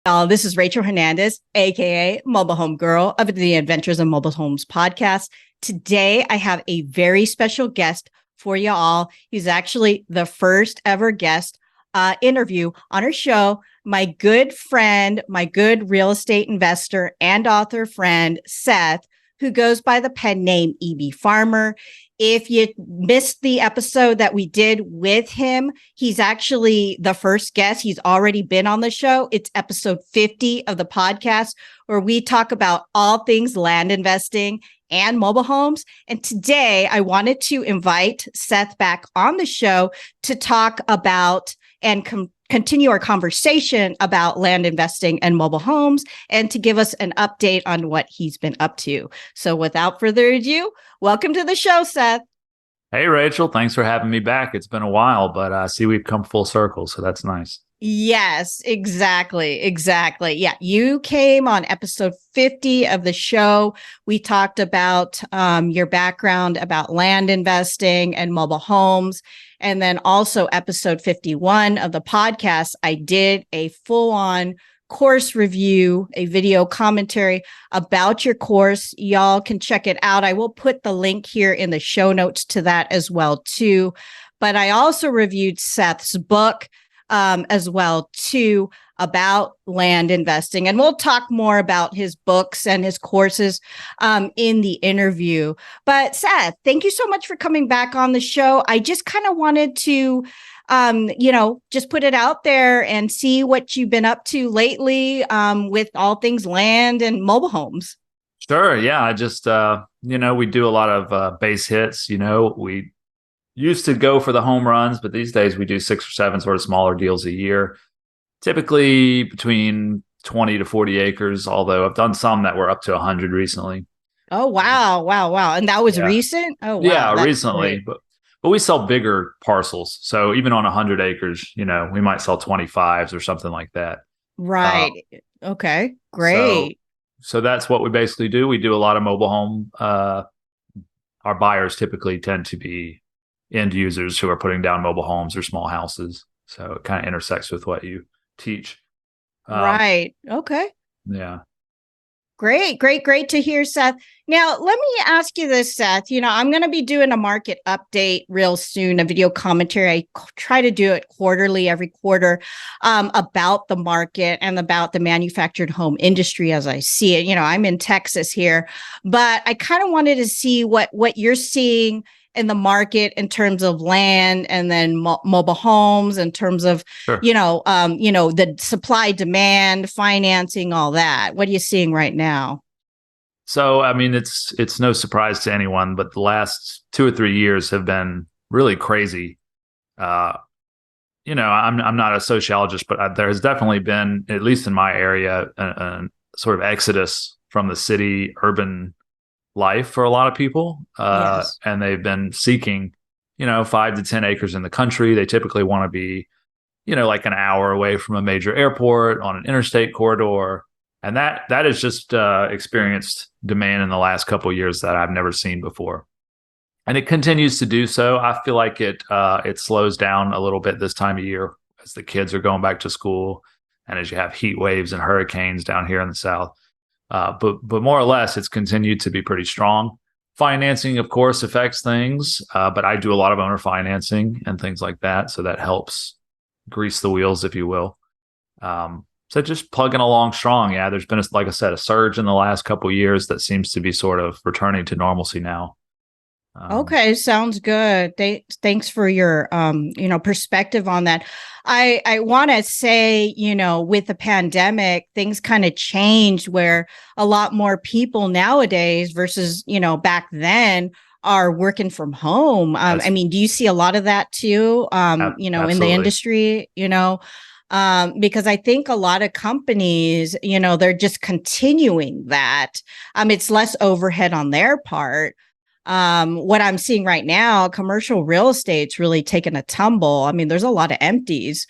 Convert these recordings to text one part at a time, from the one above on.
This is Rachel Hernandez, aka Mobile Home Girl of the Adventures of Mobile Homes podcast. Today, I have a very special guest for you all. He's actually the first ever guest interview on our show. My good friend, my good real estate investor and author friend, Seth, who goes by the pen name EB Farmer. If you missed the episode that we did with him, he's actually the first guest. He's already been on the show. It's episode 50 of the podcast, where we talk about all things land investing and mobile homes. And today I wanted to invite Seth back on the show to talk about and continue our conversation about land investing and mobile homes, and to give us an update on what he's been up to. So without further ado, welcome to the show, Seth. Hey, Rachel. Thanks for having me back. It's been a while, but I see we've come full circle, so that's nice. Yes, exactly. Yeah, you came on episode 50 of the show. We talked about your background about land investing and mobile homes. And then also episode 51 of the podcast, I did a full-on course review, a video commentary about your course. Y'all can check it out. I will put the link here in the show notes to that as well, too. But I also reviewed Seth's book as well, too, about land investing. And we'll talk more about his books and his courses in the interview. But Seth, thank you so much for coming back on the show. I just kind of wanted to, just put it out there and see what you've been up to lately with all things land and mobile homes. Sure. Yeah. I just, we do a lot of base hits. We used to go for the home runs, but these days we do 6 or 7 sort of smaller deals a year, typically between 20 to 40 acres, although I've done some that were up to 100 recently. Oh, wow. And that was recent? Oh, wow. Yeah, recently. But we sell bigger parcels. So even on 100 acres, we might sell 25s or something like that. Right. Okay, great. So that's what we basically do. We do a lot of mobile home. Our buyers typically tend to be end users who are putting down mobile homes or small houses. So it kind of intersects with what you teach. Right. Okay. Yeah. Great to hear, Seth. Now, let me ask you this, Seth. I'm going to be doing a market update real soon, a video commentary. I try to do it quarterly, every quarter, about the market and about the manufactured home industry as I see it. I'm in Texas here, but I kind of wanted to see what you're seeing in the market in terms of land and then mobile homes, in terms of, Sure. The supply, demand, financing, all that. What are you seeing right now? So, I mean, it's no surprise to anyone, but the last 2 or 3 years have been really crazy. I'm not a sociologist, but there has definitely been, at least in my area, a sort of exodus from the city urban life for a lot of people. Yes. And they've been seeking, 5 to 10 acres in the country. They typically want to be, like an hour away from a major airport, on an interstate corridor. And that has just experienced demand in the last couple of years that I've never seen before. And it continues to do so. I feel like it slows down a little bit this time of year as the kids are going back to school and as you have heat waves and hurricanes down here in the South. But more or less, it's continued to be pretty strong. Financing, of course, affects things, but I do a lot of owner financing and things like that. So that helps grease the wheels, if you will. So just plugging along strong. Yeah, there's been, like I said, a surge in the last couple of years that seems to be sort of returning to normalcy now. Okay, sounds good. Thanks for your perspective on that. I want to say, with the pandemic, things kind of changed where a lot more people nowadays versus, back then are working from home. I mean, do you see a lot of that too? In the industry, because I think a lot of companies, they're just continuing that. It's less overhead on their part. What I'm seeing right now, commercial real estate's really taken a tumble. I mean, there's a lot of empties,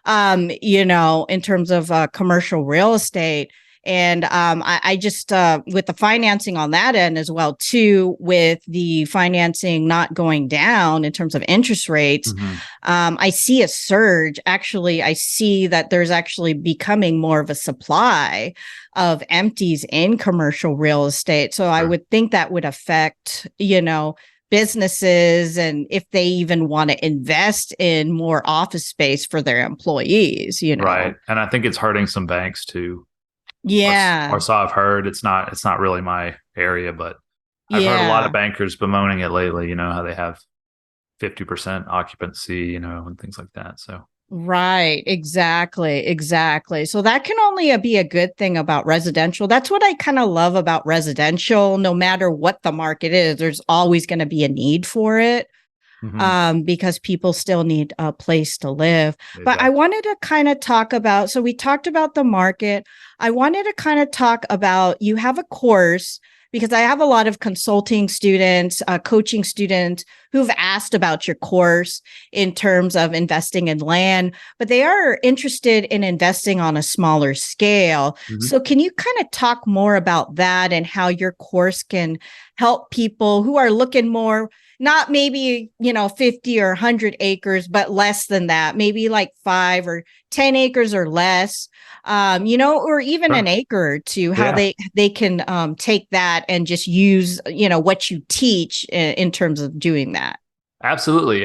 in terms of commercial real estate. And I just with the financing on that end as well too, with the financing not going down in terms of interest rates, I see a surge. Actually, I see that there's actually becoming more of a supply of empties in commercial real estate. So I would think that would affect, businesses, and if they even want to invest in more office space for their employees, Right. And I think it's hurting some banks too. Yeah. Or so I've heard. It's not really my area, but I've heard a lot of bankers bemoaning it lately, how they have 50% occupancy, and things like that. So Right. Exactly. Exactly. So that can only be a good thing about residential. That's what I kind of love about residential. No matter what the market is, there's always going to be a need for it, because people still need a place to live. exactly. But I wanted to kind of talk about, so we talked about the market. I wanted to kind of talk about, you have a course, because I have a lot of consulting students, coaching students who've asked about your course in terms of investing in land, but they are interested in investing on a smaller scale. So can you kind of talk more about that and how your course can help people who are looking more, not maybe, 50 or 100 acres, but less than that, maybe like 5 or 10 acres or less, or even an acre or two, how they can take that and just use, what you teach in terms of doing that. Absolutely.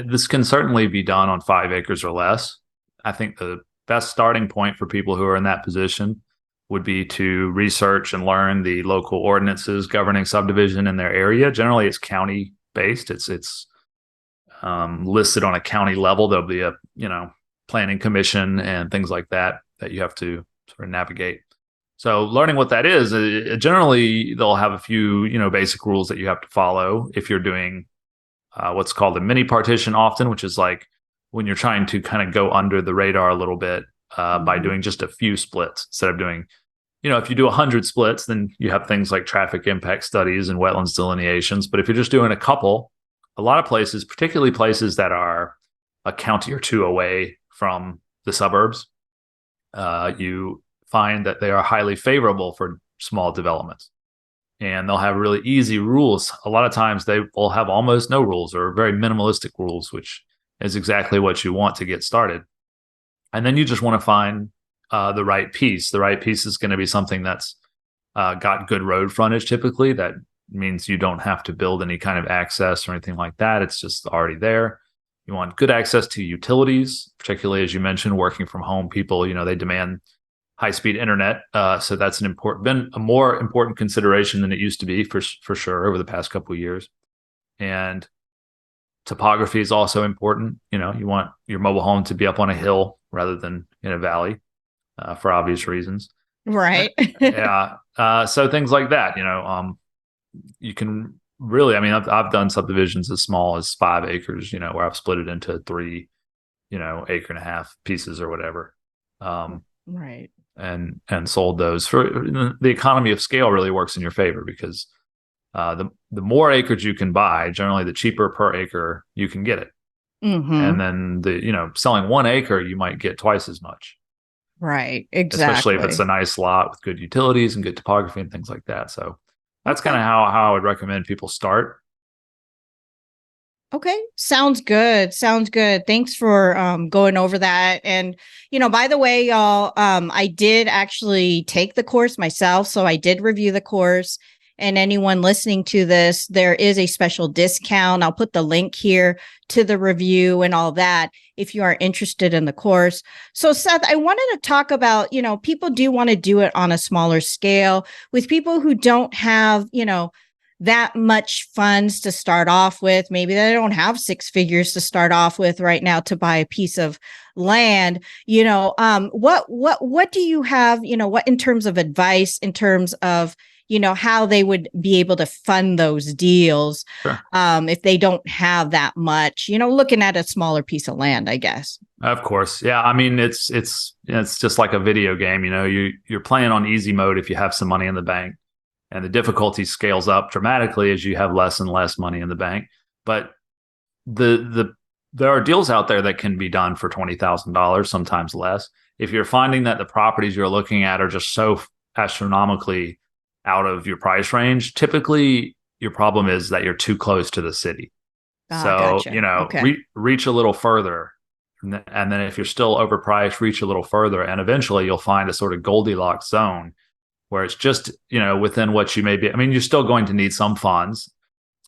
This can certainly be done on 5 acres or less. I think the best starting point for people who are in that position would be to research and learn the local ordinances governing subdivision in their area. Generally, it's county based. It's listed on a county level. There'll be a planning commission and things like that you have to sort of navigate. So learning what that is, generally they'll have a few basic rules that you have to follow if you're doing what's called a mini partition often, which is like when you're trying to kind of go under the radar a little bit by doing just a few splits instead of doing, if you do 100 splits, then you have things like traffic impact studies and wetlands delineations. But if you're just doing a couple, a lot of places, particularly places that are a county or two away from the suburbs, you find that they are highly favorable for small developments. And they'll have really easy rules. A lot of times they will have almost no rules or very minimalistic rules, which is exactly what you want to get started. And then you just want to find the right piece. The right piece is going to be something that's got good road frontage typically. That means you don't have to build any kind of access or anything like that. It's just already there. You want good access to utilities, particularly as you mentioned, working from home people, they demand high-speed internet. So that's been a more important consideration than it used to be for sure over the past couple of years. And topography is also important. You want your mobile home to be up on a hill rather than in a valley for obvious reasons. Right. Yeah. So things like that, you can really, I've done subdivisions as small as 5 acres, where I've split it into 3, acre and a half pieces or whatever. Right. And sold those. For the economy of scale really works in your favor because the more acreage you can buy, generally the cheaper per acre you can get it. And then selling 1 acre, you might get twice as much. Right. Exactly. Especially if it's a nice lot with good utilities and good topography and things like that. So that's kind of how I would recommend people start. Okay. Sounds good. Sounds good. Thanks for going over that. And, by the way, y'all, I did actually take the course myself. So I did review the course. And anyone listening to this, there is a special discount. I'll put the link here to the review and all that if you are interested in the course. So Seth, I wanted to talk about, people do want to do it on a smaller scale with people who don't have, that much funds to start off with. Maybe they don't have 6 figures to start off with right now to buy a piece of land. What do you have, what in terms of advice, in terms of, how they would be able to fund those deals, Sure. If they don't have that much, looking at a smaller piece of land, I guess. Of course. Yeah. It's just like a video game, you're playing on easy mode if you have some money in the bank. And the difficulty scales up dramatically as you have less and less money in the bank. But there are deals out there that can be done for $20,000, sometimes less. if you're finding that the properties you're looking at are just so astronomically out of your price range, typically your problem is that you're too close to the city. Ah, So, gotcha. Okay. reach a little further. And then if you're still overpriced, reach a little further. And eventually you'll find a sort of Goldilocks zone where it's just, within what you may be. I mean, you're still going to need some funds.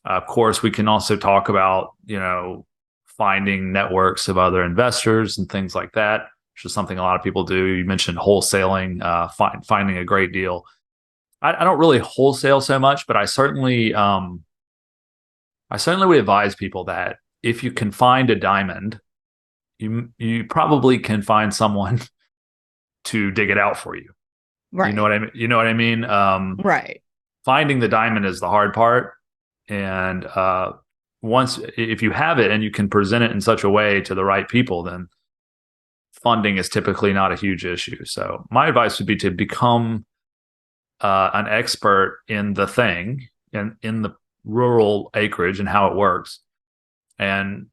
Of course, we can also talk about, finding networks of other investors and things like that, which is something a lot of people do. You mentioned wholesaling, finding a great deal. I don't really wholesale so much, but I certainly would advise people that if you can find a diamond, you probably can find someone to dig it out for you. Right. You know what I mean? You know what I mean? Right. Finding the diamond is the hard part, and once if you have it and you can present it in such a way to the right people, then funding is typically not a huge issue. So my advice would be to become an expert in the thing and in the rural acreage and how it works, and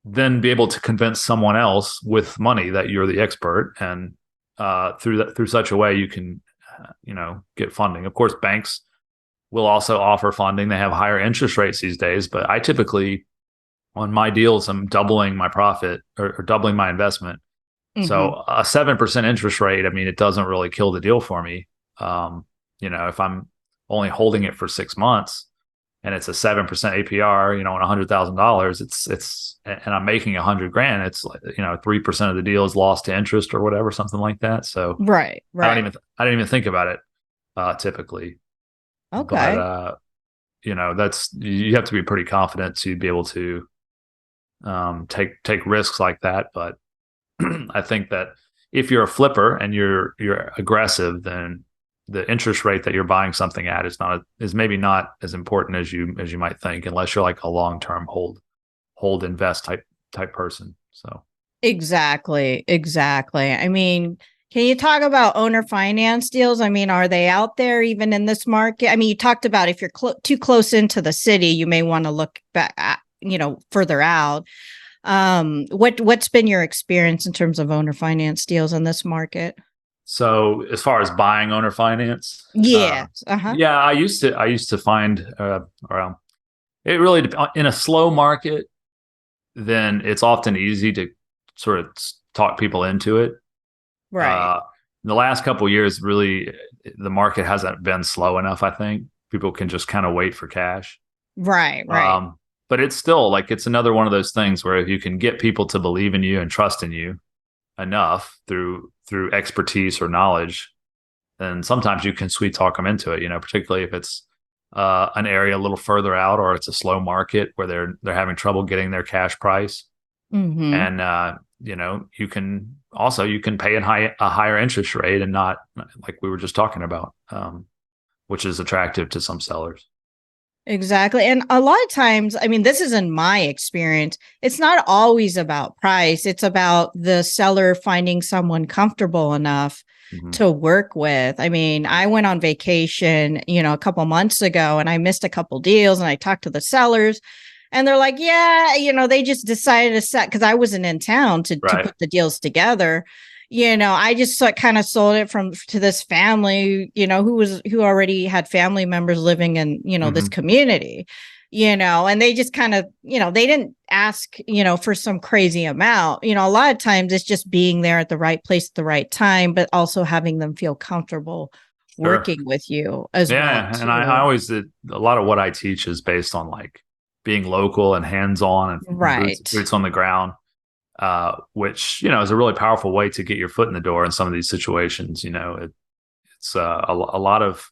then be able to convince someone else with money that you're the expert, and through such a way you can get funding. Of course, banks will also offer funding. They have higher interest rates these days, but I typically on my deals I'm doubling my profit or doubling my investment. So a 7% interest rate, I mean, it doesn't really kill the deal for me. If I'm only holding it for 6 months and it's a 7% APR, on $100,000, it's and I'm making $100,000, it's like, 3% of the deal is lost to interest or whatever, something like that. So Right. I don't even think about it typically. Okay. But that's, you have to be pretty confident to be able to take risks like that. But I think that if you're a flipper and you're aggressive, then the interest rate that you're buying something at is maybe not as important as you might think, unless you're like a long-term hold invest type person. So Exactly. I mean, can you talk about owner finance deals? I mean, are they out there even in this market? I mean, you talked about if you're too close into the city, you may want to look back, further out. What's been your experience in terms of owner finance deals in this market? So as far as buying owner finance, Yeah. yeah, I used to find, well, it really in a slow market, then it's often easy to sort of talk people into it. Right. In the last couple of years, really, the market hasn't been slow enough. I think people can just kind of wait for cash. Right. But it's still like, it's another one of those things where if you can get people to believe in you and trust in you enough through expertise or knowledge, then sometimes you can sweet talk them into it. Particularly if it's an area a little further out, or it's a slow market where they're having trouble getting their cash price. And you can pay a higher interest rate and not, like we were just talking about, which is attractive to some sellers. Exactly. And a lot of times, I mean, this is in my experience, it's not always about price. It's about the seller finding someone comfortable enough to work with. I mean, I went on vacation, a couple months ago, and I missed a couple deals, and I talked to the sellers, and they're like, yeah, they just decided to set, because I wasn't in town to put the deals together. I just kind of sold it to this family, who already had family members living in, this community, and they just kind of, they didn't ask, for some crazy amount. A lot of times it's just being there at the right place at the right time, but also having them feel comfortable working with you as well. Yeah. And I always did, a lot of what I teach is based on like being local and hands-on and boots on the ground. Which, is a really powerful way to get your foot in the door in some of these situations. It's a lot of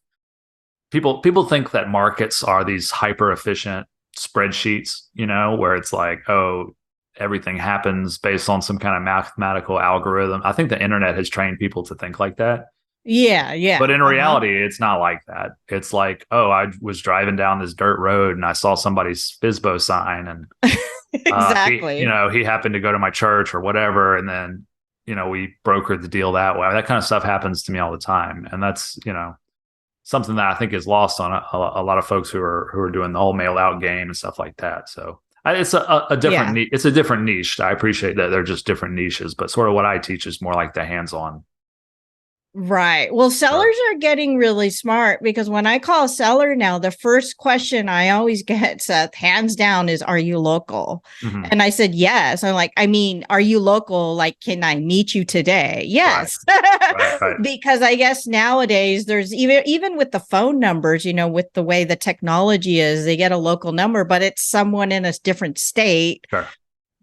people think that markets are these hyper efficient spreadsheets, where it's like, oh, everything happens based on some kind of mathematical algorithm. I think the internet has trained people to think like that. Yeah. But in reality, it's not like that. It's like, oh, I was driving down this dirt road and I saw somebody's FSBO sign, and exactly. He happened to go to my church or whatever, and then we brokered the deal that way. That kind of stuff happens to me all the time, and that's something that I think is lost on a lot of folks who are doing the whole mail out game and stuff like that. So It's a different Yeah. niche. It's a different niche. I appreciate that they're just different niches, but sort of what I teach is more like the hands-on. Right. Well, So, sellers are getting really smart because when I call a seller now, the first question I always get, Seth, hands down, is, are you local? mhm. And I said, yes. I'm like, I mean, are you local? Like, can I meet you today? Right, Yes. right. Because I guess nowadays there's even with the phone numbers, with the way the technology is, they get a local number, but it's someone in a different state Sure.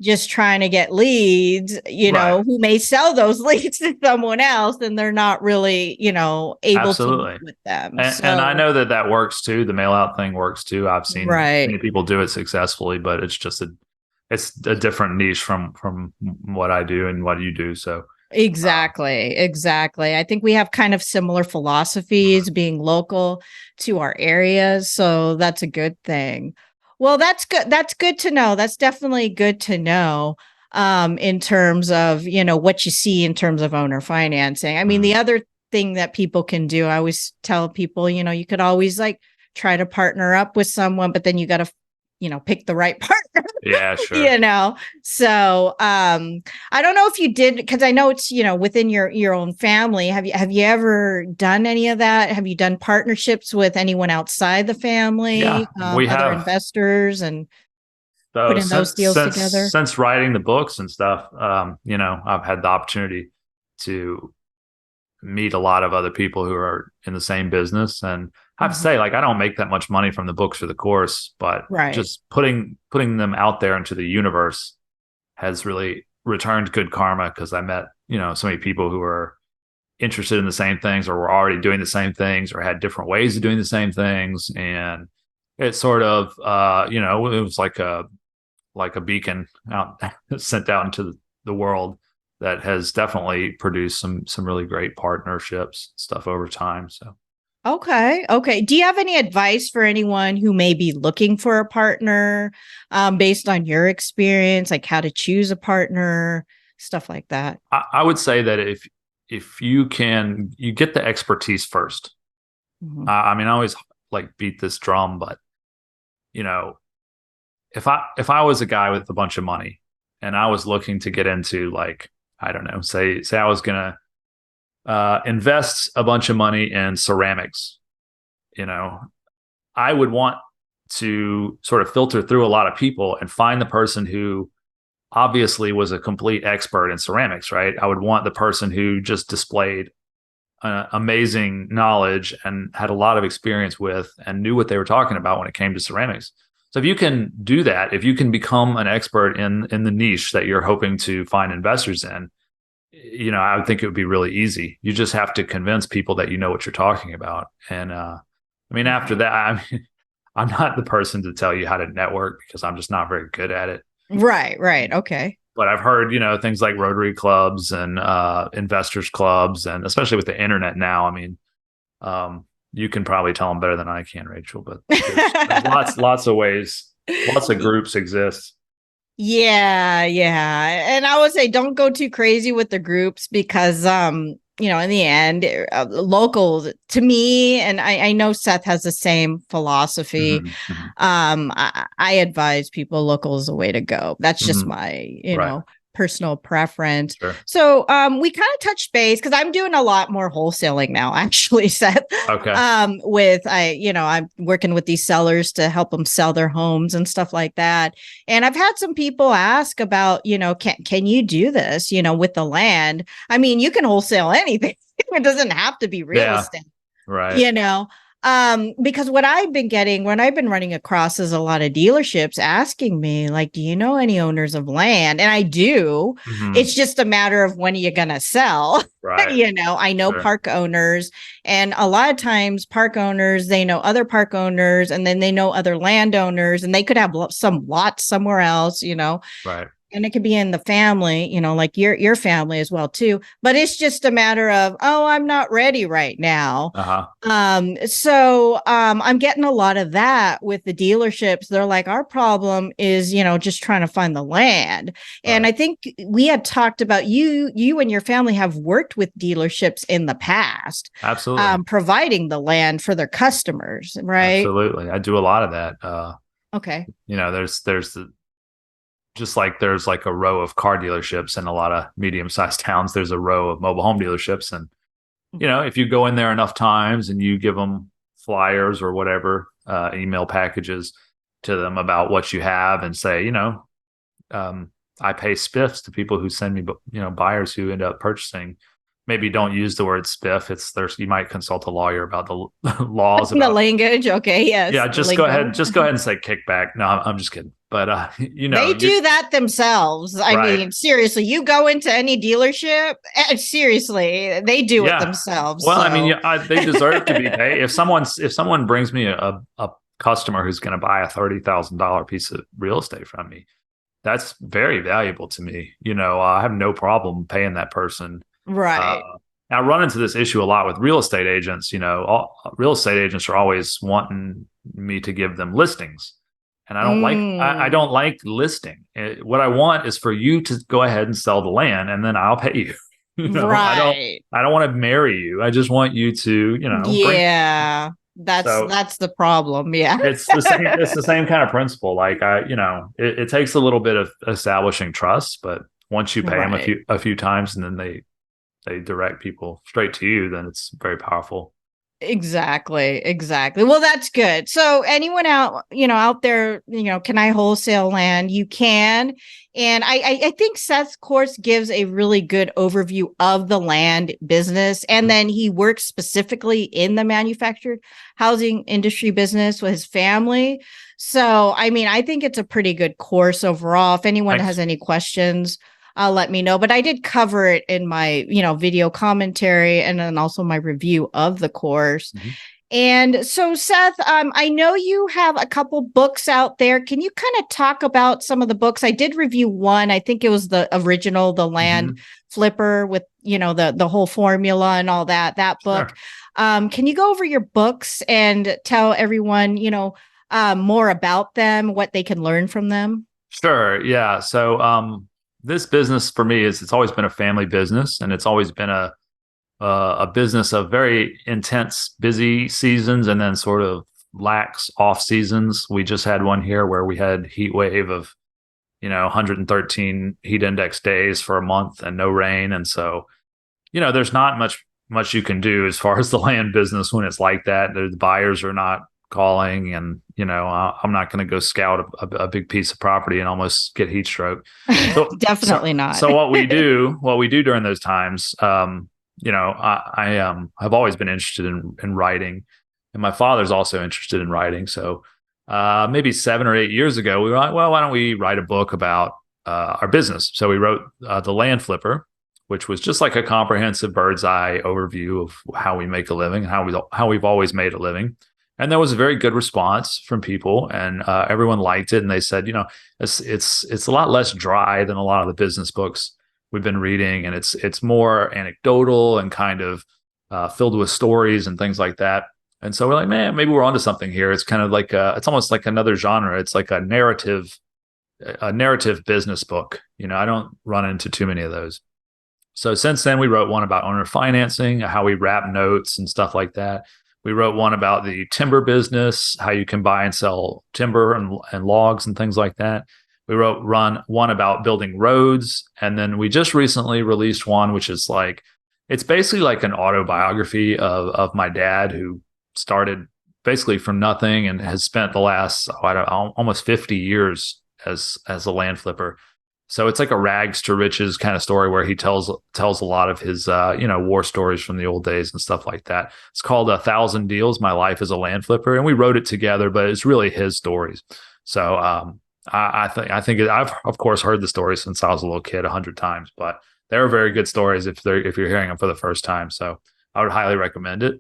just trying to get leads, Right. who may sell those leads to someone else and they're not really, able to meet Absolutely. with them. And I So, know that works too. The mail out thing works too. I've seen right. many people do it successfully, but it's a different niche from what I do and what you do. So, Exactly. Exactly. I think we have kind of similar philosophies being local to our areas. So that's a good thing. Well, that's good. That's good to know. That's definitely good to know in terms of, what you see in terms of owner financing. I mean, mhm. the other thing that people can do, I always tell people, you could always like try to partner up with someone, but then you got to, pick the right partner. Yeah, sure. you know so I don't know if you did, because I know it's within your own family. Have you ever done any of that? Have you done partnerships with anyone outside the Yeah, family, we other have. investors, and So putting those since deals since together? since writing the books and stuff, I've had the opportunity to meet a lot of other people who are in the same business. And I have to Mhm. say, like, I don't make that much money from the books or the course, but Right. just putting them out there into the universe has really returned good karma, because I met, so many people who are interested in the same things, or were already doing the same things, or had different ways of doing the same things. And it sort of, it was like a beacon out sent out into the world that has definitely produced some really great partnerships stuff over time. So, Okay. Okay. Do you have any advice for anyone who may be looking for a partner, based on your experience, like how to choose a partner, stuff like that? I would say that if you get the expertise first. Mhm. I mean, I always like beat this drum, but you know, if I was a guy with a bunch of money and I was looking to get into, like, I don't know, say I was gonna invest a bunch of money in ceramics, you know, I would want to sort of filter through a lot of people and find the person who obviously was a complete expert in ceramics, right? I would want the person who just displayed amazing knowledge and had a lot of experience with and knew what they were talking about when it came to ceramics. So if you can do that, if you can become an expert in the niche that you're hoping to find investors in, I would think it would be really easy. You just have to convince people that you know what you're talking about. And I mean, after that, I'm not the person to tell you how to network, because I'm just not very good at it. Right, right. Okay. But I've heard, things like Rotary clubs and investors clubs, and especially with the internet now. I mean, you can probably tell them better than I can, Rachel. But there's lots of ways, lots of groups exist. Yeah, yeah. And I would say don't go too crazy with the groups because in the end, locals to me, and I know Seth has the same philosophy. Hmm, hmm. I advise people local is the way to go. That's just Hmm. my, Right. personal preference. Sure. So we kind of touched base because I'm doing a lot more wholesaling now, actually, Seth. Okay. I'm working with these sellers to help them sell their homes and stuff like that. And I've had some people ask about, can you do this, with the land? I mean, you can wholesale anything. It doesn't have to be real Yeah. estate, Right. you know because what I've been getting when I've been running across is a lot of dealerships asking me, like, do you know any owners of land? And I do. Hmm. It's just a matter of when are you gonna sell. Right. I know Sure. park owners, and a lot of times park owners, they know other park owners, and then they know other landowners, and they could have some lots somewhere else, Right. and it could be in the family, like your family as well too. But it's just a matter of, oh, I'm not ready right now. Uh huh. I'm getting a lot of that with the dealerships. They're like, our problem is, just trying to find the land. And Right. I think we had talked about you and your family have worked with dealerships in the past, Absolutely. providing the land for their customers, right? Absolutely. I do a lot of that. Okay. There's just like there's like a row of car dealerships in a lot of medium-sized towns, there's a row of mobile home dealerships. And, if you go in there enough times and you give them flyers or whatever, email packages to them about what you have and say, I pay spiffs to people who send me, buyers who end up purchasing. Maybe don't use the word spiff. You might consult a lawyer about the laws the about language. Okay. Yes. yeah, just go ahead. Just go ahead and say kickback. No, I'm just kidding. But they do that themselves. I right. mean, seriously, you go into any dealership, seriously, they do it themselves. Well, so. I mean, they deserve to be paid. If someone brings me a customer who's going to buy a $30,000 piece of real estate from me, that's very valuable to me. I have no problem paying that person. Right. I run into this issue a lot with real estate agents. Real estate agents are always wanting me to give them listings. And I don't like listing. What I want is for you to go ahead and sell the land, and then I'll pay you. Right. I don't want to marry you. I just want you to, Yeah. That's the problem. Yeah. It's the same kind of principle. Like it takes a little bit of establishing trust, but once you pay them a few times and then they direct people straight to you, then it's very powerful. Exactly. Well, that's good. So anyone out there, can I wholesale land? You can. And I think Seth's course gives a really good overview of the land business. And then he works specifically in the manufactured housing industry business with his family. So, I mean, I think it's a pretty good course overall. If anyone has any questions, let me know. But I did cover it in my, video commentary and then also my review of the course. Mm-hmm. And so, Seth, I know you have a couple books out there. Can you kind of talk about some of the books? I did review one. I think it was the original, The Land Flipper with, the whole formula and all that book. Sure. Can you go over your books and tell everyone, more about them, what they can learn from them? Sure. Yeah. So, this business for me it's always been a family business, and it's always been a business of very intense, busy seasons and then sort of lax off seasons. We just had one here where we had heat wave of, 113 heat index days for a month and no rain. And so, there's not much you can do as far as the land business when it's like that. The buyers are not calling, and I'm not going to go scout a big piece of property and almost get heat stroke. So, Definitely not. So what we do during those times, I have always been interested in writing, and my father's also interested in writing. So maybe 7 or 8 years ago, we were like, well, why don't we write a book about our business? So we wrote The Land Flipper, which was just like a comprehensive bird's eye overview of how we make a living, how we've always made a living. And there was a very good response from people, and everyone liked it. And they said, it's a lot less dry than a lot of the business books we've been reading, and it's more anecdotal and kind of filled with stories and things like that. And so we're like, man, maybe we're onto something here. It's kind of like it's almost like another genre. It's like a narrative business book. I don't run into too many of those. So since then, we wrote one about owner financing, how we wrap notes and stuff like that. We wrote one about the timber business, how you can buy and sell timber and logs and things like that. We wrote one about building roads. And then we just recently released one, which is it's basically like an autobiography of my dad, who started basically from nothing and has spent the last almost 50 years as a land flipper. So it's like a rags to riches kind of story where he tells a lot of his war stories from the old days and stuff like that. It's called 1,000 Deals: My Life as a Land Flipper, and we wrote it together, but it's really his stories. So I think I've of course heard the stories since I was a little kid 100 times, but they're very good stories if you're hearing them for the first time. So I would highly recommend it.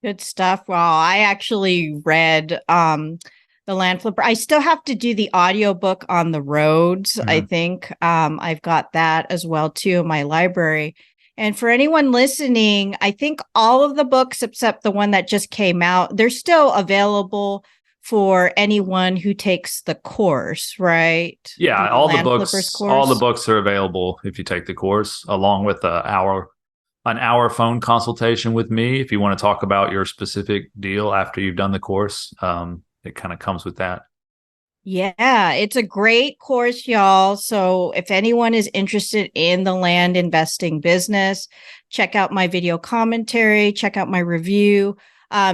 Good stuff. Well, I actually read The Land Flipper. I still have to do the audiobook on the roads. Mm-hmm. I think I've got that as well too in my library. And for anyone listening, I think all of the books except the one that just came out, they're still available for anyone who takes the course, right? Yeah, all the books are available if you take the course, along with an hour phone consultation with me if you want to talk about your specific deal after you've done the course. It kind of comes with that. Yeah, it's a great course, y'all. So if anyone is interested in the land investing business, check out my video commentary, check out my review,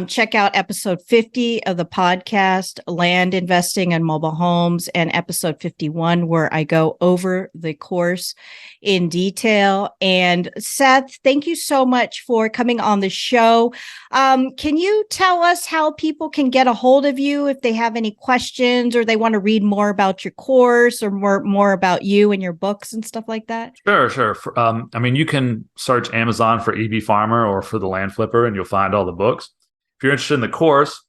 check out episode 50 of the podcast, Land Investing and Mobile Homes, and episode 51, where I go over the course in detail. And Seth, thank you so much for coming on the show. Can you tell us how people can get a hold of you if they have any questions or they want to read more about your course or more about you and your books and stuff like that? Sure. I mean, you can search Amazon for EV Farmer or for the Land Flipper, and you'll find all the books. If you're interested in the course,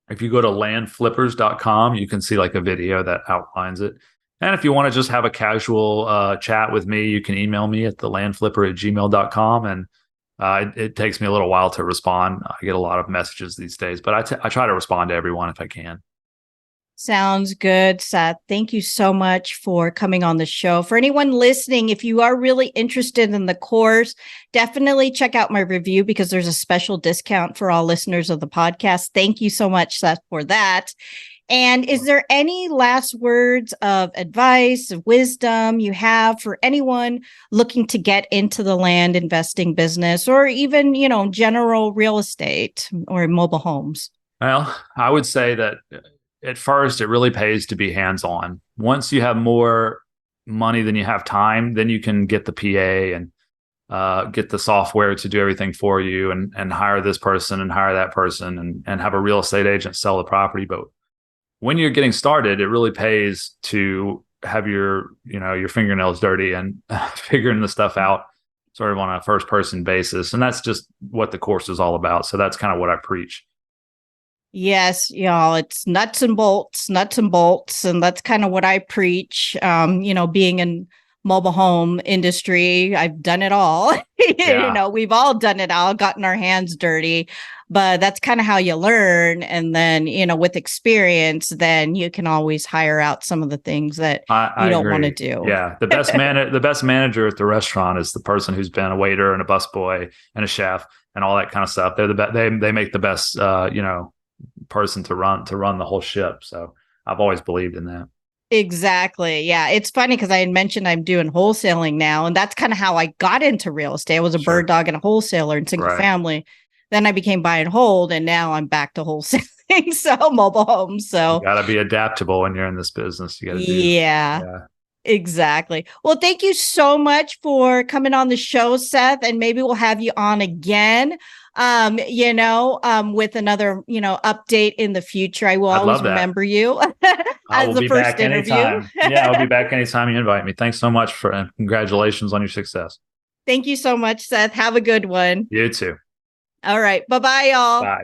if you go to landflippers.com, you can see like a video that outlines it. And if you want to just have a casual chat with me, you can email me at thelandflipper@gmail.com. And it takes me a little while to respond. I get a lot of messages these days, but I try to respond to everyone if I can. Sounds good, Seth. Thank you so much for coming on the show. For anyone listening, if you are really interested in the course, definitely check out my review because there's a special discount for all listeners of the podcast. Thank you so much, Seth, for that. And is there any last words of advice, of wisdom you have for anyone looking to get into the land investing business or even, general real estate or mobile homes? Well, I would say that at first, it really pays to be hands-on. Once you have more money than you have time, then you can get the PA and get the software to do everything for you and hire this person and hire that person and have a real estate agent sell the property. But when you're getting started, it really pays to have your fingernails dirty and figuring the stuff out sort of on a first person basis. And that's just what the course is all about. So that's kind of what I preach. Yes, y'all, it's nuts and bolts. And that's kind of what I preach. Being in mobile home industry, I've done it all. Yeah. We've all done it all, gotten our hands dirty, but that's kind of how you learn. And then, with experience, then you can always hire out some of the things that I you don't agree. want to do. Yeah. The best manager at the restaurant is the person who's been a waiter and a busboy and a chef and all that kind of stuff. They're the best. They make the best, person to run the whole ship. So I've always believed in that. Exactly. Yeah. It's funny because I had mentioned I'm doing wholesaling now, and that's kind of how I got into real estate. I was a bird dog and a wholesaler in single family. Then I became buy and hold, and now I'm back to wholesaling. So mobile homes. So you got to be adaptable when you're in this business. You got to do. Yeah. Exactly. Well, thank you so much for coming on the show, Seth, and maybe we'll have you on again. With another, update in the future. I will always remember you as the first interview. Yeah, I'll be back anytime you invite me. Thanks so much and congratulations on your success. Thank you so much, Seth. Have a good one. You too. All right. Bye-bye, y'all. Bye.